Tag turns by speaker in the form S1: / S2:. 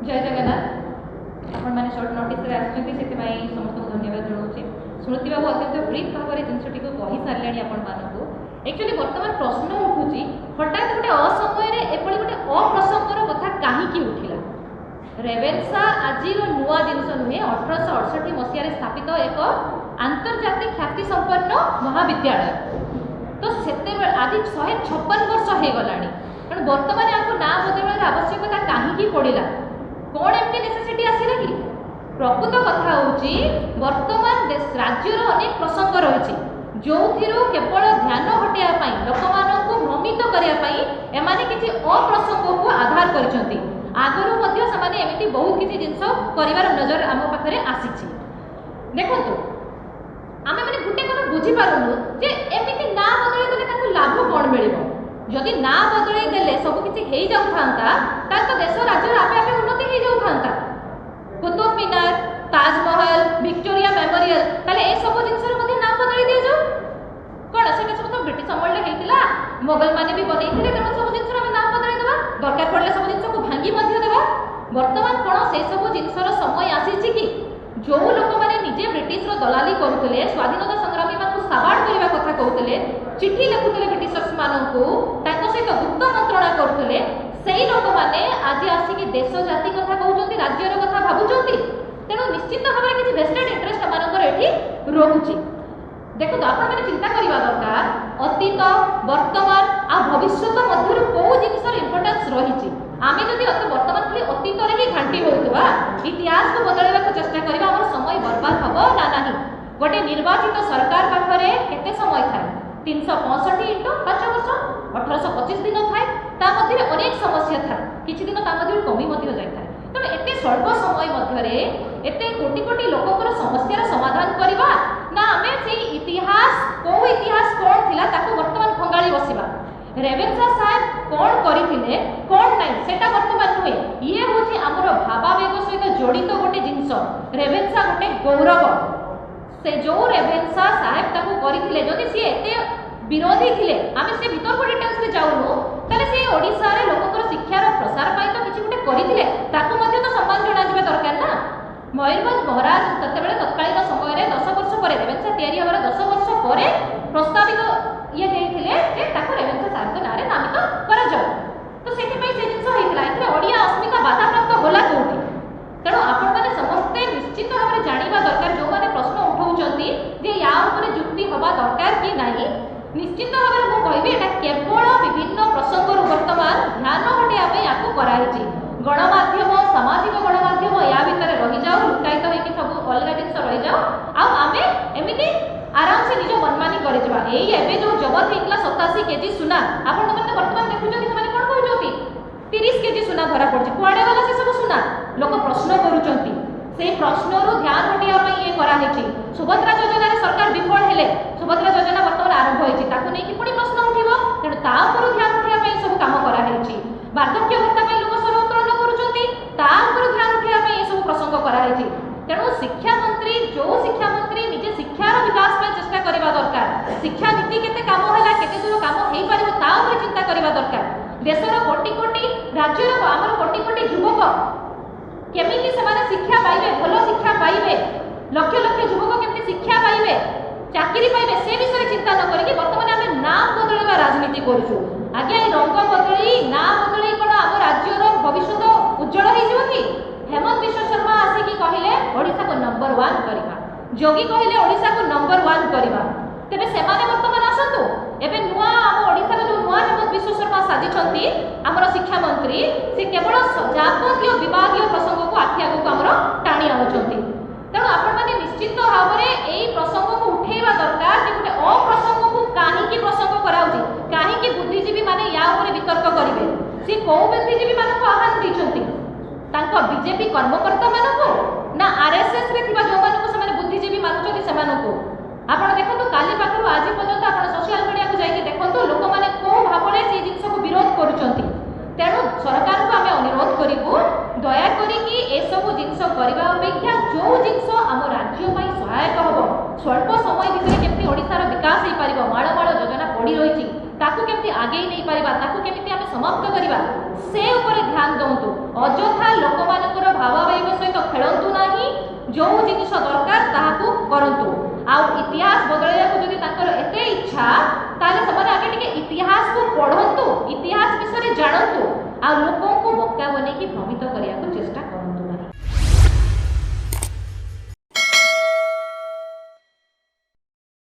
S1: जय जगन्नाथ आपण मैंने शॉर्ट नोटिस रे आछथि सेति समस्त धन्यवाद जनाऊँ। स्मृति बाबू अत्यंत ब्रीफ भाव में जिनटी को कही सारे आपण मानू एक्चुअली बर्तमान प्रश्न उठूँ हठात गोटे असमय एपरी गोटे अप्रसंगर कथा कहीं उठिला। रेवेन्सा आज नुआ जिनस नुहे 1868 मसीह स्थापित एक आंतर्जातिक ख्याति संपन्न महाविद्यालय। तो से आज 156 वर्ष हो गला तेणु बर्तमान आपको ना बदल आवश्यकता कहीं पड़ा कौन एमती नेसेसिटी आसला कि प्रकृत कथा हूँ बर्तमान राज्यर अनेक प्रसंग रही जो केवल ध्यान हटाया लोक मानू भ्रमित करने किसी अप्रसंग को आधार कर आगुरी एमती बहुत किसी जिनस कर नजर आम पाखे आसी। देखो आम मैंने गोटे कथा बुझीपारूँ जे एमती ना बदल लाभ कौन मिल जदि ना बदल देले सब किसी हो जाता तो देश राज्य आपे आपे उन्नति हो जाता। कुतुब मीनार ताजमहल विक्टोरिया मेमोरियल ताले ए सब जिनसर मध्ये ना बदल दि जाऊ कौन से सब तो ब्रिटिश अमल होता मोगल माने भी बनई तेणु सब जिनसर ना बदल देवा दरकार पड़े सब जिन को भांगी देवा। बर्तमान कौन से सब जिनसर समय आसी कि जो लोक मैंने निजे ब्रिटिश दलाली करुले स्वाधीनता संग्रामी मानू साबाड़ करने कथा कहते चिठी लिखुले ब्रिटिशर्स मानू सहित गुप्त मंत्रणा करुले से लोक मैंने आज आसिक देश जाति कथा कहते राज्यर कथा भावुं तेणु निश्चित भाव में किसी वेस्टेड इंटरेस्ट एमानकर ये रोचे। देखो आप चिंता करने दरकार अतीत वर्तमान आ भविष्य मध्य कौ जिनसर इंपोर्टेंस रही आम जब बर्तमान खाली अतीत ही घाटी होता इतिहास को बदलने चेष्टा करवा समय बर्बाद हम ना ना गोटे निर्वाचित सरकार पाखे केते समय थाए 365 इंटू 5 वर्ष 1825 दिन थाए अनेक समस्या थाए किसी दिन कमी जाए तेणु एत स्वल्प समय मध्य एत कोटि कोटि लोकर समस्यार समाधान करवा ना आम से इतिहास कौ इतिहास कौन थिला ताको वर्तमान खंगाली बसिबा रेवेन्सा साहेब कौन करते कौन ना सेटा वर्तमान नुहे ये हूँ आमर भावावेग सहित जड़ित गोटे जिनस रेवेन्सा गोटे गौरव से जो रेवेन्सा साहेब ताको करथिले जदि सी एते विरोधी थिले आमे से भीतर को डिटेल्स रे जाउनु तले से ओडिसा रे लोककर शिक्षार प्रसार पाई तो किछि गोटे करथिले ताको मध्ये तो सम्मान जणा दिबा दरकार ना। मयूरभंज महाराज तत्कालीन समय 10 वर्ष पर रेवेन्सा तैयारी हमारा 10 वर्ष पर प्रस्तावित ये देथिले जे ताको रेवेन्सा साहेब को नारे नामित करा जाऊ तो सेति पई से जिंस होइतला इथे ओडिया अस्मिता बाधा प्राप्त होला कोठी तेणु आपण माने समस्ते निश्चित भाव में जानिबा दरकार जो माने प्रश्न उठाउचंती जे या ऊपर जुक्ति हवा दरकार कि नाही निश्चित भाव में मु कहबी एटा केवल विभिन्न प्रसंग वर्तमान ध्यान हटाया पई याको कराइछि गणमाध्यम सामाजिक गणमाध्यम या भितर रही जाओ लुकायित होइकि सब अलग जिनस रही जाओ आमे एमिति आराम से निज मनमानी करि जबा एई एबे जो जबत हेतला 87 केजी सुना आपण माने वर्तमान देखुछथि माने कोन कहउछथि 30 केजी सुना धरा पड़छि कुआडे वाला से सब सुना लोक प्रश्न करूचंती से प्रश्न रो ध्यान हटिया पई ये करा हेछि। सुभद्रा योजना रे सरकार विफल हेले सुभद्रा योजना वर्तमान आरंभ होइछि ताकू नै कि पुणी प्रश्न उठिबो तेणु ता ऊपर ध्यान हटिया पई सब काम करा हेछि। वार्धक्य भत्ता पई लोक सब उत्तोलन करूचंती ता ऊपर ध्यान हटिया पई ये सब प्रसंग करा हेछि। तेणु शिक्षा मंत्री जो शिक्षा मंत्री निजे शिक्षार विकास पई चेष्टा करबा दरकार शिक्षा नीति केते काम होला केते दूर काम हेइ पारिबो ता ऊपर चिंता करबा दरकार। देशर कोटि कोटि राज्यर आमर कोटि कोटि युवक केमिति सेमाने शिक्षा पाइबे भल शिक्षा पाइबे लक्ष लक्ष युवक केमिति शिक्षा पाइबे चाकरी पाइबे से विषय चिंता न करिकि वर्तमान आमे नाम बदलवा राजनीति करूछु आगे रंग बदली ना बदली कोन आम राज्यर भविष्य उज्जवल हो जिवो कि हेमंत विश्व शर्मा आसिकी कहले ओडिसा को नंबर 1 करिबा जोगी कहले ओडिसा को नंबर 1 करिबा तेबे सेमाने वर्तमान आसंतु एबे नुआ आम ओडिसा जो नुआ हेमंत विश्व शर्मा साजिछंती आमर शिक्षा मंत्री से केवल जातीय विभागीय प्रसंग को आखि आगु आमर टाणी आउछंती तेणु आपण माने निश्चित भाव में एई प्रसंग को उठेबा दरकार जे गोटे अप्रसंग को काहीकि प्रसंग कराउची काहीकि बुद्धिजीवी माने या ऊपर वितर्क करिवे से को बुद्धिजीवी माने को आह्वान दैछंती तांको बीजेपी कर्मकर्ता मानको ना आरएसएस रे थिबा जो मानको से बुद्धिजीवी मानुछंती से मानको आपण देखंतु काली पाखरु आज पर्यंत आपण सोशल मीडिया को जाइके देखंतु लोक माने को भाबरे से जिंस को विरोध करूछंती तेणु सरकार को आमे अनुरोध करिबु दया करी कि ए सब जिंस करबा अपेक्षा जो जिंस आम राज्य पई सहायक हबो स्वल्प समय भितर केमति ओडिसा रो विकास हे पारिबो माळमाळ योजना पड़ी रहिछि ताकू केमति आगे नहीं पारिबा ताकू केमति आमे समाप्त करिबा से ऊपर ध्यान दउतु अजथा लोक मानकर ଖେଳନ୍ତୁ ନାହିଁ, ଯେଉଁ ଜିନିଷ ଦରକାର ତାହାକୁ କରନ୍ତୁ। ଆଉ ଇତିହାସ ବଦଳାଇବାକୁ ଯଦି ତାଙ୍କର ଏତେ ଇଚ୍ଛା ତାହେଲେ ସେମାନେ ଆଗେ ଟିକେ ଇତିହାସକୁ ପଢ଼ନ୍ତୁ, ଇତିହାସ ବିଷୟରେ ଜାଣନ୍ତୁ, ଆଉ ଲୋକଙ୍କୁ ବୋକା ବନେଇକି ଭ୍ରମିତ